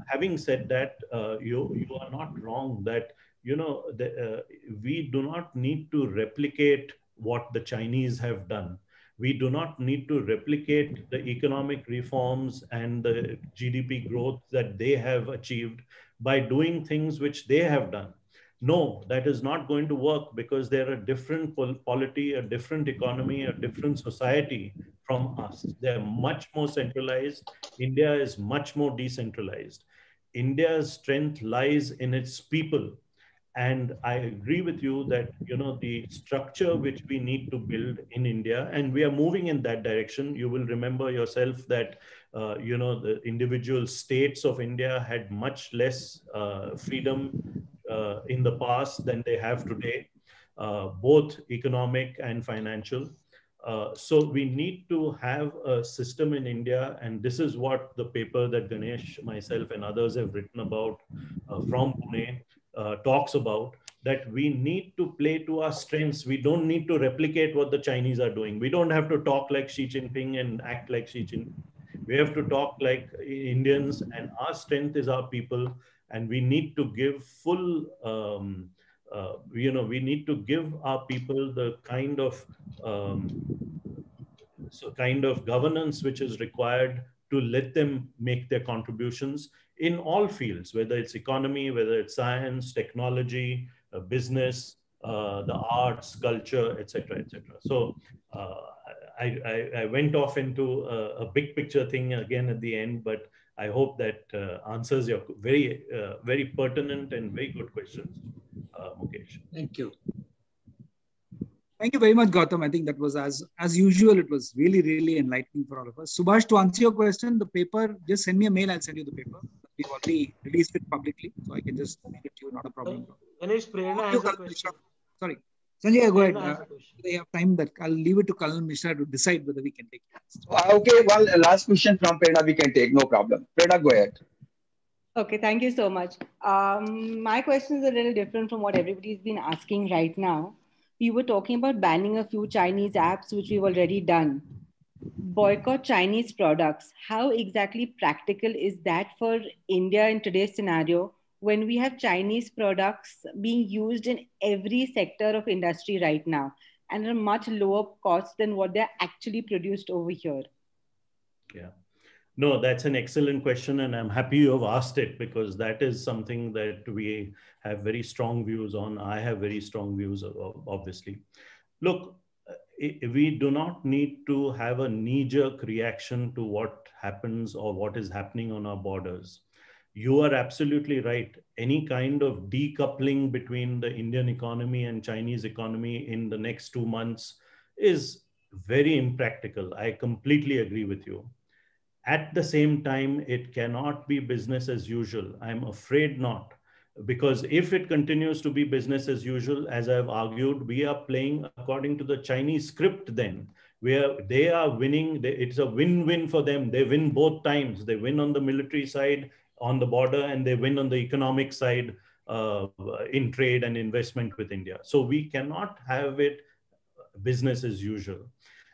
Having said that, you are not wrong that, we do not need to replicate what the Chinese have done. We do not need to replicate the economic reforms and the GDP growth that they have achieved by doing things which they have done. No, that is not going to work because they're a different polity, a different economy, a different society from us. They're much more centralized. India is much more decentralized. India's strength lies in its people. And I agree with you that, the structure which we need to build in India, and we are moving in that direction. You will remember yourself that, the individual states of India had much less freedom in the past than they have today, both economic and financial. So we need to have a system in India, and this is what the paper that Ganesh, myself, and others have written about from Pune talks about, that we need to play to our strengths. We don't need to replicate what the Chinese are doing. We don't have to talk like Xi Jinping and act like Xi Jinping. We have to talk like Indians, and our strength is our people, and we need to give full, we need to give our people the kind of governance which is required to let them make their contributions in all fields, whether it's economy, whether it's science, technology, business, the arts, culture, etc., etc. So I went off into a big picture thing again at the end, but I hope that answers your very, very pertinent and very good questions, Mukesh. Thank you. Thank you very much, Gautam. I think that was, as usual, it was really, really enlightening for all of us. Subhash, to answer your question, the paper, just send me a mail, I'll send you the paper. We've already released it publicly, so I can just send it to you, not a problem. Ganesh, Prerna has a question. Sorry. Sanjay, go ahead. They have time that I'll leave it to Colonel Mishra to decide whether we can take it. Okay, well, last question from Prerna we can take, no problem. Prerna, go ahead. Okay, thank you so much. My question is a little different from what everybody's been asking right now. We were talking about banning a few Chinese apps, which we've already done. Boycott Chinese products. How exactly practical is that for India in today's scenario when we have Chinese products being used in every sector of industry right now and at a much lower cost than what they're actually produced over here? Yeah. No, that's an excellent question, and I'm happy you have asked it because that is something that we have very strong views on. I have very strong views, obviously. Look, we do not need to have a knee-jerk reaction to what happens or what is happening on our borders. You are absolutely right. Any kind of decoupling between the Indian economy and Chinese economy in the next 2 months is very impractical. I completely agree with you. At the same time, it cannot be business as usual. I'm afraid not, because if it continues to be business as usual, as I've argued, we are playing according to the Chinese script then, where they are winning. It's a win-win for them. They win both times. They win on the military side, on the border, and they win on the economic side in trade and investment with India. So we cannot have it business as usual.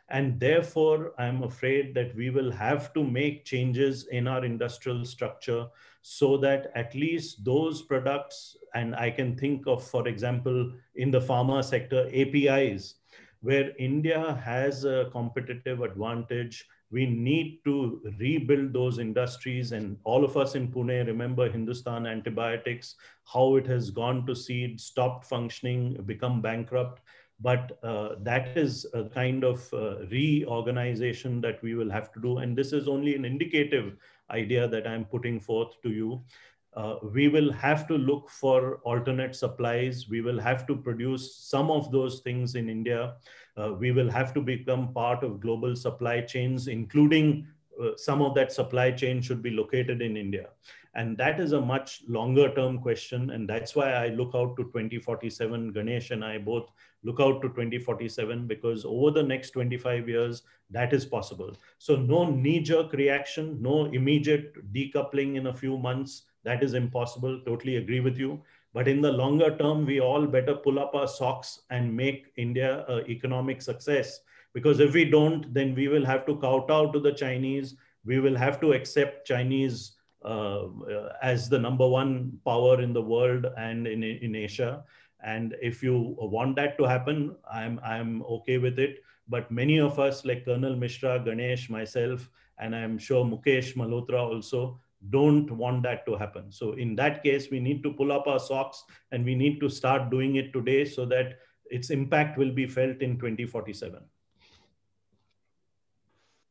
And therefore, I'm afraid that we will have to make changes in our industrial structure so that at least those products, and I can think of, for example, in the pharma sector, APIs, where India has a competitive advantage. We need to rebuild those industries. And all of us in Pune remember Hindustan Antibiotics, how it has gone to seed, stopped functioning, become bankrupt. But that is a kind of reorganization that we will have to do. And this is only an indicative idea that I'm putting forth to you. We will have to look for alternate supplies. We will have to produce some of those things in India. We will have to become part of global supply chains, including some of that supply chain should be located in India. And that is a much longer term question. And that's why I look out to 2047. Ganesh and I both look out to 2047, because over the next 25 years, that is possible. So no knee-jerk reaction, no immediate decoupling in a few months. That is impossible. Totally agree with you. But in the longer term, we all better pull up our socks and make India an economic success. Because if we don't, then we will have to kowtow to the Chinese. We will have to accept Chinese as the #1 power in the world and in Asia. And if you want that to happen, I'm okay with it. But many of us, like Colonel Mishra, Ganesh, myself, and I'm sure Mukesh Malhotra also, don't want that to happen. So in that case, we need to pull up our socks and we need to start doing it today so that its impact will be felt in 2047.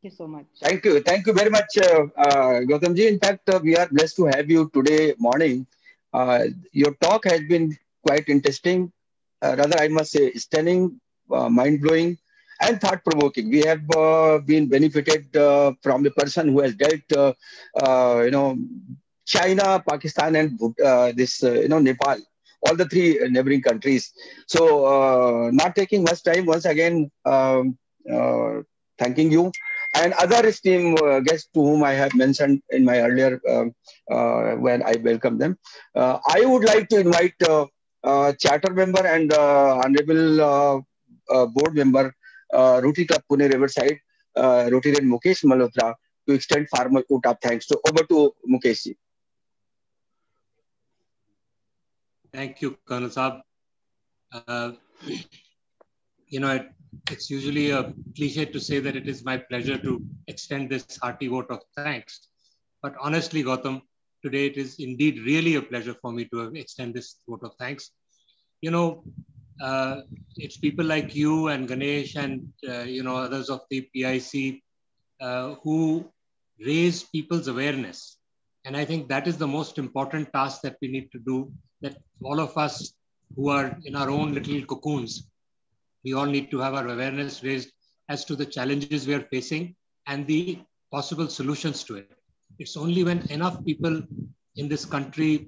Thank you so much. Thank you. Thank you very much, Gautamji. In fact, we are blessed to have you today morning. Your talk has been quite interesting. Rather, I must say, stunning, mind-blowing, and thought-provoking. We have been benefited from the person who has dealt, China, Pakistan, and Nepal, all the three neighboring countries. So, not taking much time, once again, thanking you. And other esteemed guests to whom I have mentioned in my earlier when I welcome them. I would like to invite charter member and honorable board member, Rotary Club Pune Riverside, Rotarian Mukesh Malhotra, to extend formal vote of thanks. So over to Mukesh. Thank you, Colonel Saab. It's usually a cliche to say that it is my pleasure to extend this hearty vote of thanks. But honestly, Gautam, today it is indeed really a pleasure for me to extend this vote of thanks. It's people like you and Ganesh and others of the PIC who raise people's awareness. And I think that is the most important task that we need to do, that all of us who are in our own little cocoons, we all need to have our awareness raised as to the challenges we are facing and the possible solutions to it. It's only when enough people in this country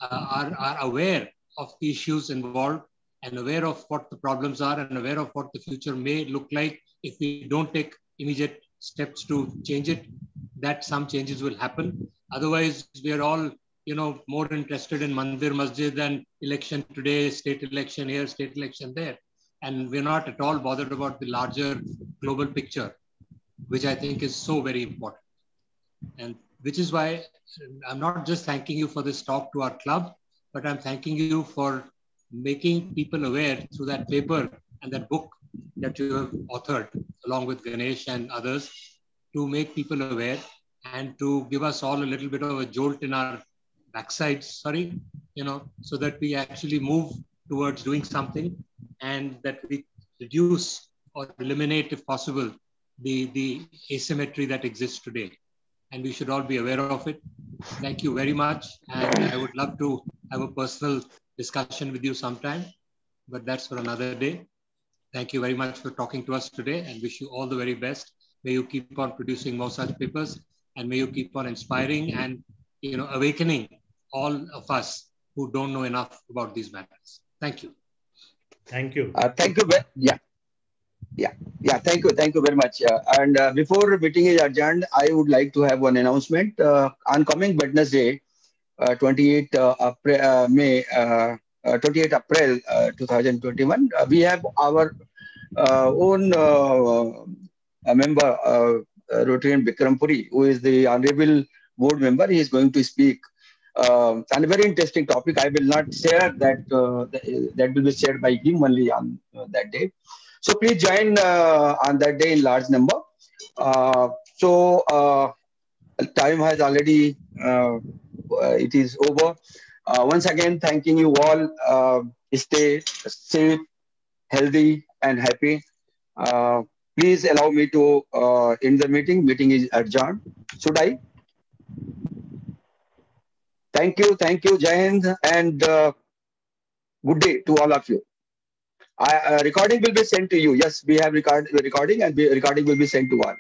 are aware of the issues involved and aware of what the problems are and aware of what the future may look like if we don't take immediate steps to change it, that some changes will happen. Otherwise, we are all more interested in Mandir Masjid than election today, state election here, state election there. And we're not at all bothered about the larger global picture, which I think is so very important. And which is why I'm not just thanking you for this talk to our club, but I'm thanking you for making people aware through that paper and that book that you have authored along with Ganesh and others, to make people aware and to give us all a little bit of a jolt in our backsides, so that we actually move towards doing something and that we reduce or eliminate, if possible, the asymmetry that exists today. And we should all be aware of it. Thank you very much. And I would love to have a personal discussion with you sometime, but that's for another day. Thank you very much for talking to us today and wish you all the very best. May you keep on producing more such papers and may you keep on inspiring and awakening all of us who don't know enough about these matters. Thank you. Thank you. Thank you. Thank you very much. And before meeting is adjourned, I would like to have one announcement. On coming Wednesday, 28 April 2021, we have our own member, Rotarian Bikram Puri, who is the honorable board member. He is going to speak on a very interesting topic. I will not share that. That will be shared by him only on that day. So please join on that day in large number. Time has already, it is over. Once again, thanking you all. Stay safe, healthy, and happy. Please allow me to end the meeting. Meeting is adjourned. Should I? Thank you, Jai Hind, and good day to all of you. Recording will be sent to you. Yes, we have recording, and recording will be sent to all.